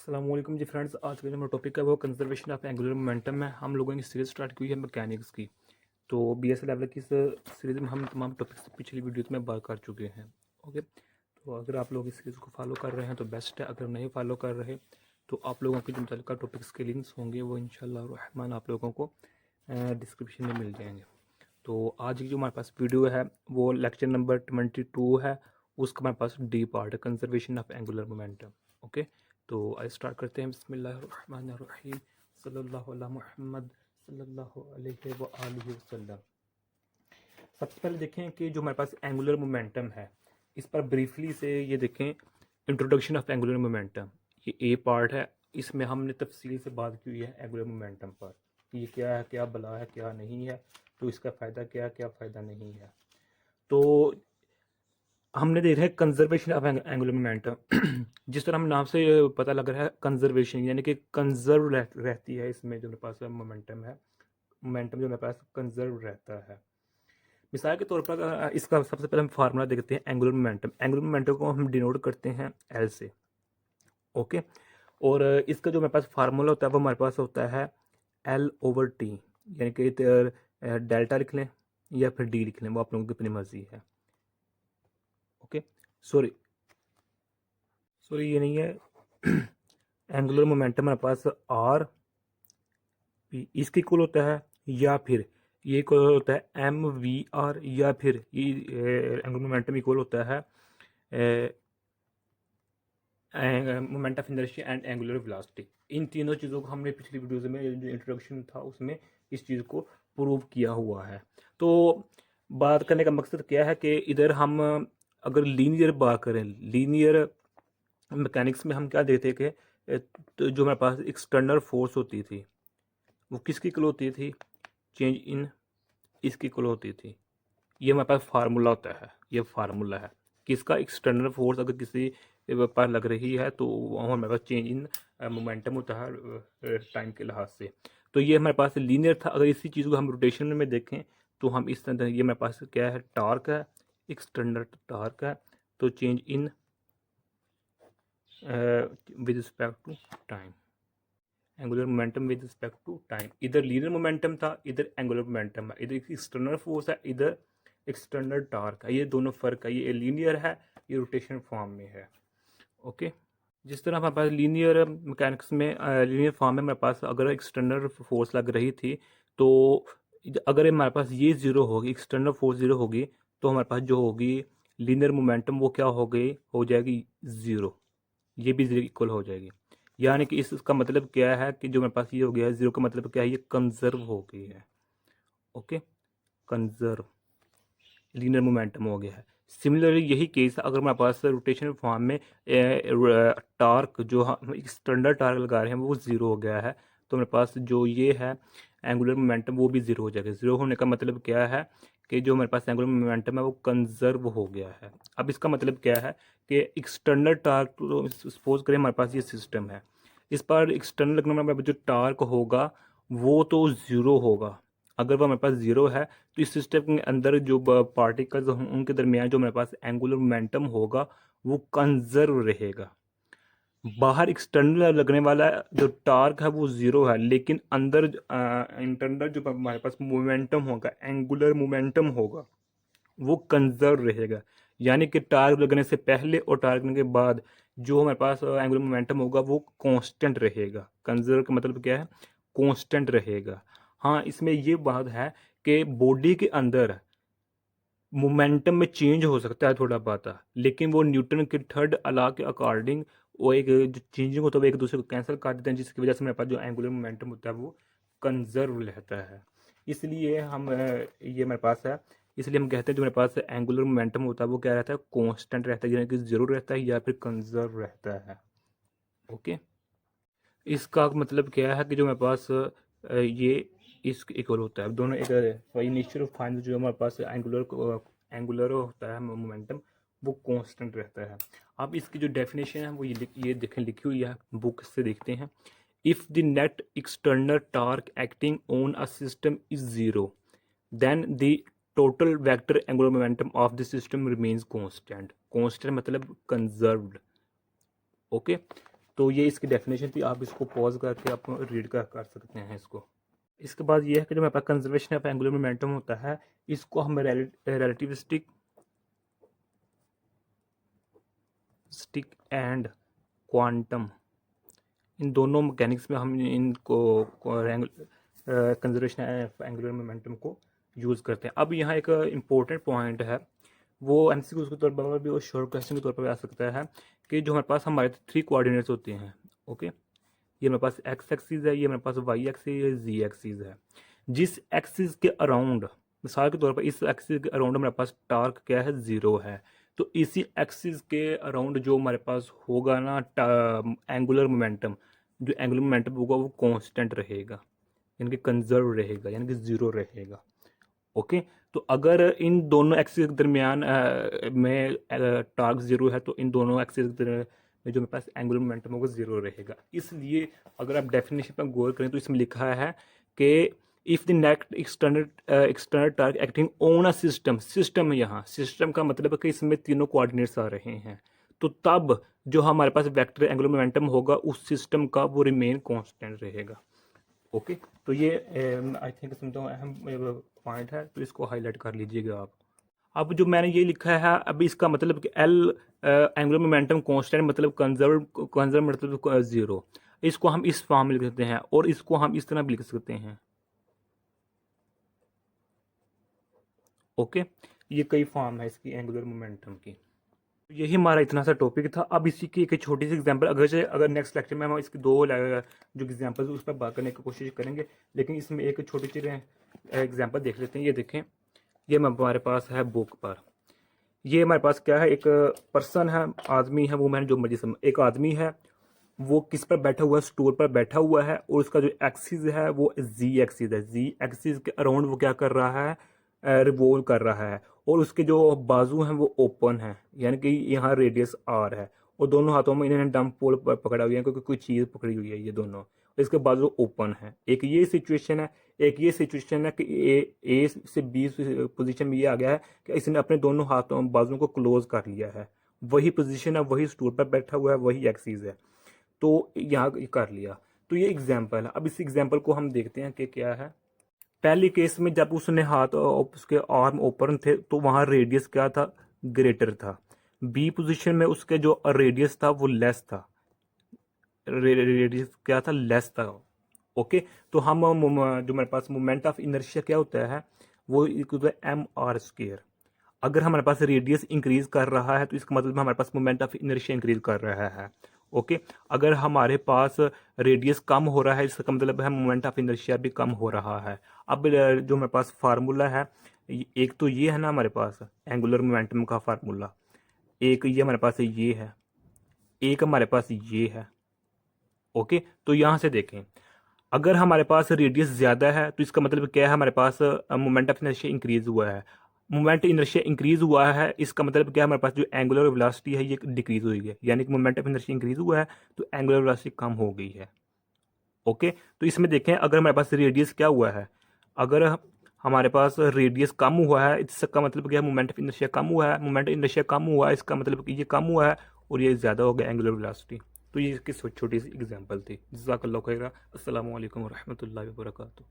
अस्सलामुअलैकुम जी फ्रेंड्स, आज का जो हमारा टॉपिक है वो कंजर्वेशन ऑफ एंगुलर मोमेंटम है। हम लोगों ने सीरीज स्टार्ट की हुई है मैकेनिक्स की। तो बीएस लेवल की इस सीरीज में हम तमाम टॉपिक्स पिछली वीडियोस में बात कर चुके हैं। ओके, तो अगर आप लोग इस सीरीज़ को फॉलो कर रहे हैं तो बेस्ट है। अगर नहीं फॉलो कर रहे तो आप लोगों के जो मुतल्लिका टॉपिक्स के लिंक्स होंगे वो इंशाल्लाह रहमान आप लोगों को डिस्क्रिप्शन में मिल जाएंगे। तो आज की जो हमारे पास वीडियो है वो लेक्चर नंबर 22 है। उसका हमारे पास डी पार्ट है, conservation of angular momentum. Okay, तो आइए स्टार्ट करते हैं। बिस्मिल्लाहिर्रहमानिर्रहीम, सल्लल्लाहु अला मुहम्मद सल्लल्लाहु अलैहि व आलिहि वसल्लम। सबसे पहले देखें कि जो हमारे पास एंगुलर मोमेंटम है, इस पर ब्रीफली से ये देखें। इंट्रोडक्शन ऑफ एंगुलर मोमेंटम, ये ए पार्ट है। इसमें हमने तफसील से बात की हुई है एंगुलर मोमेंटम पर, कि ये क्या है, क्या भला है, क्या नहीं है, तो इसका फ़ायदा क्या है, क्या फ़ायदा नहीं है। तो हमने देखा है कंजर्वेशन ऑफ एंगुलर मोमेंटम। जिस तरह हम नाम से पता लग रहा है कंजर्वेशन, यानी कि कंजर्व रहती है। इसमें जो मेरे पास मोमेंटम है, मोमेंटम जो मेरे पास कंजर्व रहता है। मिसाल के तौर पर इसका सबसे पहले हम फार्मूला देखते हैं एंगुलर मोमेंटम। एंगुलर मोमेंटम को हम डिनोट करते हैं एल से। ओके, और इसका जो मेरे पास फार्मूला होता है वो हमारे पास होता है एल ओवर टी, यानी कि डेल्टा लिख लें या फिर डी लिख लें, वो आप लोगों की अपनी मर्जी है। ओके, सॉरी ये नहीं है। एंगुलर मोमेंटम हमारे पास आर पी इसके इक्वल होता है, या फिर ये इक्वल होता है एम वी आर, या फिर ये एंगुलर मोमेंटम इक्वल होता है moment of inertia and angular velocity. इन तीनों चीज़ों को हमने पिछली वीडियोज में जो इंट्रोडक्शन था उसमें इस चीज़ को प्रूव किया हुआ है। तो बात करने का मकसद क्या है कि इधर हम अगर लीनियर बात करें, लीनियर मैकेनिक्स में हम क्या देखते कि तो जो हमारे पास एक्सटर्नल फोर्स होती थी वो किसकी इक्वल होती थी, चेंज इन इसकी इक्वल होती थी। ये हमारे पास फार्मूला होता है, ये फार्मूला है किसका, एक्सटर्नल फोर्स अगर किसी पर लग रही है तो वो हमारे पास चेंज इन मोमेंटम होता है टाइम के लिहाज से। तो ये हमारे पास लीनियर था। अगर इसी चीज़ को हम रोटेशन में देखें तो हम इस तरह, ये हमारे पास क्या है, टार्क है, एक्सटर्नल टार्क है, तो change in with respect to time, angular momentum with respect to time. इधर लीनियर मोमेंटम था, इधर एंगुलर मोमेंटम है, इधर एक्सटर्नल फोर्स है, इधर एक्सटर्नल टार्क है। ये दोनों फर्क है, ये लीनियर है, ये रोटेशन फॉर्म में है। ओके, जिस तरह हमारे पास लीनियर मैकेनिक्स में लीनियर फॉर्म में हमारे पास अगर एक्सटर्नल फोर्स लग रही थी तो अगर हमारे पास ये ज़ीरो होगी, एक्सटर्नल फोर्स ज़ीरो होगी, तो हमारे पास जो होगी लीनियर मोमेंटम वो क्या हो गई, हो जाएगी ज़ीरो। ये भी ज़ीरो इक्वल हो जाएगी। यानी कि इसका मतलब क्या है कि जो मेरे पास ये हो गया है ज़ीरो का मतलब क्या है, ये कंजर्व हो गई है। ओके, कंजर्व लीनियर मोमेंटम हो गया है। सिमिलरली यही केस है अगर हमारे पास रोटेशनल फॉर्म में टार्क जो हम एक्सटर्नल टार्क लगा रहे हैं वो ज़ीरो हो गया है, तो मेरे पास जो ये है एंगुलर मोमेंटम वो भी ज़ीरो हो जाएगा। ज़ीरो होने का मतलब क्या है कि जो मेरे पास एंगुलर मोमेंटम है वो कंजर्व हो गया है। अब इसका मतलब क्या है कि एक्सटर्नल टार्क, तो सपोज करें हमारे पास ये सिस्टम है, इस पर एक्सटर्नल लगने में जो टार्क होगा वो तो ज़ीरो होगा। अगर वो हमारे पास ज़ीरो है तो इस सिस्टम के अंदर जो पार्टिकल्स उनके दरमियान जो मेरे पास एंगुलर मोमेंटम होगा वो कंजर्व रहेगा। बाहर एक्सटर्नल लगने वाला जो टार्क है वो ज़ीरो है, लेकिन अंदर इंटरनल जो हमारे पास मोमेंटम होगा, एंगुलर मोमेंटम होगा, वो कंजर्व रहेगा। यानी कि टार्क लगने से पहले और टार्क लगने के बाद जो हमारे पास एंगुलर मोमेंटम होगा वो कांस्टेंट रहेगा। कंजर्व का मतलब क्या है, कांस्टेंट रहेगा। हाँ, इसमें ये बात है कि बॉडी के अंदर मोमेंटम में चेंज हो सकता है थोड़ा बहुत, लेकिन वो न्यूटन के थर्ड लॉ के अकॉर्डिंग वो एक जो चेंजिंग होता है वो एक दूसरे को कैंसिल कर देते हैं, जिसकी वजह से मेरे पास जो एंगुलर मोमेंटम होता है वो कंजर्व रहता है। इसलिए हम ये मेरे पास है, इसलिए हम कहते हैं जो मेरे पास एंगुलर मोमेंटम होता है वो क्या रहता है, कांस्टेंट रहता है, यानी कि ज़रूर रहता है या फिर कंजर्व रहता है। ओके, इसका मतलब क्या है कि जो मेरे पास ये इस इक्वल होता है, दोनों एक इनिशियल और फाइनल जो हमारे पास एंगुलर होता है मोमेंटम वो कांस्टेंट रहता है। अब इसकी जो डेफिनेशन है वो ये देखें लिखी हुई है, बुक से देखते हैं। If the net external torque acting on a system is zero then the total vector angular momentum of the system remains constant. Constant मतलब कंजर्व्ड। ओके, तो ये इसकी डेफिनेशन थी, आप इसको पॉज करके आप रीड कर सकते हैं इसको। इसके बाद ये है कि जो हमारे पास कंजर्वेशन ऑफ एंगुलर मोमेंटम होता है, इसको हम रिलेटिविस्टिक एंड क्वांटम, इन दोनों मैकेनिक्स में हम इनको कंजर्वेशन ऑफ एंगुलर मोमेंटम को यूज़ करते हैं। अब यहाँ एक इम्पोर्टेंट पॉइंट है, वो एमसीक्यू के तौर पर भी और शॉर्ट क्वेश्चन के तौर पर भी आ सकता है, कि जो हमारे पास हमारे 3 कोऑर्डिनेट्स होते हैं, ओके, ये हमारे पास एक्स एक्सिस है, ये हमारे पास वाई एक्सिस है, जी एक्सिस है। जिस एक्सिस के अराउंड, मिसाल के तौर पर इस एक्सिस के अराउंड हमारे पास टार्क क्या है, 0 है। तो इसी एक्सिस के अराउंड जो हमारे पास होगा ना एंगुलर मोमेंटम, जो एंगुलर मोमेंटम होगा वो कांस्टेंट रहेगा, यानी कि कंजर्व रहेगा, यानी कि 0 रहेगा। ओके, तो अगर इन दोनों एक्सिस के दरमियान में टार्क 0 है, तो इन दोनों एक्सिस में जो मेरे पास एंगुलर मोमेंटम होगा 0 रहेगा। इसलिए अगर आप डेफिनेशन पर गौर करें तो इसमें लिखा है कि if the next external torque acting on a system, system यहाँ सिस्टम का मतलब है कि इसमें तीनों कोऑर्डिनेट्स आ रहे हैं, तो तब जो हमारे पास वेक्टर एंगुलर मोमेंटम होगा उस सिस्टम का वो रिमेन कांस्टेंट रहेगा। ओके, तो ये आई थिंक समझो अहम पॉइंट है, तो इसको हाईलाइट कर लीजिएगा आप। अब जो मैंने ये लिखा है, अब इसका मतलब कि एल एंगुलर मोमेंटम कांस्टेंट मतलब कंजर्व मतलब 0, इसको हम इस फॉर्म में लिख सकते हैं, और इसको हम इस तरह भी लिख सकते हैं। ओके, ये कई फॉर्म है इसकी एंगुलर मोमेंटम की। यही हमारा इतना सा टॉपिक था। अब इसी की एक छोटी सी एग्जांपल, अगर नेक्स्ट लेक्चर में हम इसकी दो जो एग्जांपल्स उस पर बात करने की कोशिश करेंगे, लेकिन इसमें एक छोटी सी एग्जांपल देख लेते हैं। ये देखें, ये हमारे पास है बुक पर, ये हमारे पास क्या है, एक पर्सन है, आदमी है, वो मैंने जो मर्जी समझ, एक आदमी है, वो किस पर बैठा हुआ है, स्टूल पर बैठा हुआ है, और उसका जो एक्सिस है वो जी एक्सिस है। जी एक्सिस के अराउंड वो क्या कर रहा है, रिवोल्व कर रहा है, और उसके जो बाजू हैं वो ओपन है, यानी कि यहाँ रेडियस आर है, और दोनों हाथों में इन्होंने डंप पोल पकड़ा हुआ है, क्योंकि कोई चीज़ पकड़ी हुई है ये दोनों, इसके बाजू ओपन है। एक ये सिचुएशन है, एक ये सिचुएशन है कि ए से बी पोजीशन में ये आ गया है कि इसने अपने दोनों हाथों बाजुओं को क्लोज कर लिया है, वही पोजीशन है, वही स्टूल पर बैठा हुआ है, वही एक्सिस है, तो यहाँ कर लिया। तो ये एग्जाम्पल है। अब इस एग्जाम्पल को हम देखते हैं कि क्या है। पहले केस में जब उसने हाथ उसके आर्म ओपन थे, तो वहाँ रेडियस क्या था, ग्रेटर था। बी पोजीशन में उसके जो रेडियस था वो लेस था, रेडियस क्या था, लेस था। ओके, तो हम जो हमारे पास मोमेंट ऑफ इनर्शिया क्या होता है, वो equal to M R square. अगर हमारे पास रेडियस इंक्रीज कर रहा है तो इसका मतलब हमारे पास मोमेंट ऑफ इनर्शिया इंक्रीज कर रहा है। ओके, अगर हमारे पास रेडियस कम हो रहा है, इसका मतलब है मोमेंट ऑफ इनर्शिया भी कम हो रहा है। अब जो हमारे पास फार्मूला है, एक तो ये है ना हमारे पास एंगुलर मोमेंटम का फार्मूला, एक ये हमारे पास ये है, एक हमारे पास ये है। ओके, तो यहाँ से देखें, अगर हमारे पास रेडियस ज़्यादा है तो इसका मतलब क्या है, हमारे पास मोमेंट ऑफ इनर्शिया इंक्रीज हुआ है। मोमेंट इनर्शिया इंक्रीज हुआ है, इसका मतलब क्या है, हमारे पास जो एंगुलर वेलोसिटी है ये डिक्रीज हुई है, यानी कि मोमेंट ऑफ इनर्शिया इंक्रीज हुआ है तो एंगुलर वेलोसिटी कम हो गई है। ओके, तो इसमें देखें, अगर हमारे पास रेडियस क्या हुआ है, अगर हमारे पास रेडियस कम हुआ है, इसका मतलब क्या है, मोमेंट ऑफ इनर्शिया कम हुआ है। मोमेंट इनर्शिया कम हुआ है, इसका मतलब कि ये कम हुआ है और ये ज़्यादा हो गया एंगुलर वेलोसिटी। तो ये इसकी छोटी सी एग्जांपल थी। जज़ाकल्लाहु खैरा। अस्सलामु अलैकुम वरहमतुल्लाहि वबरकातुहू।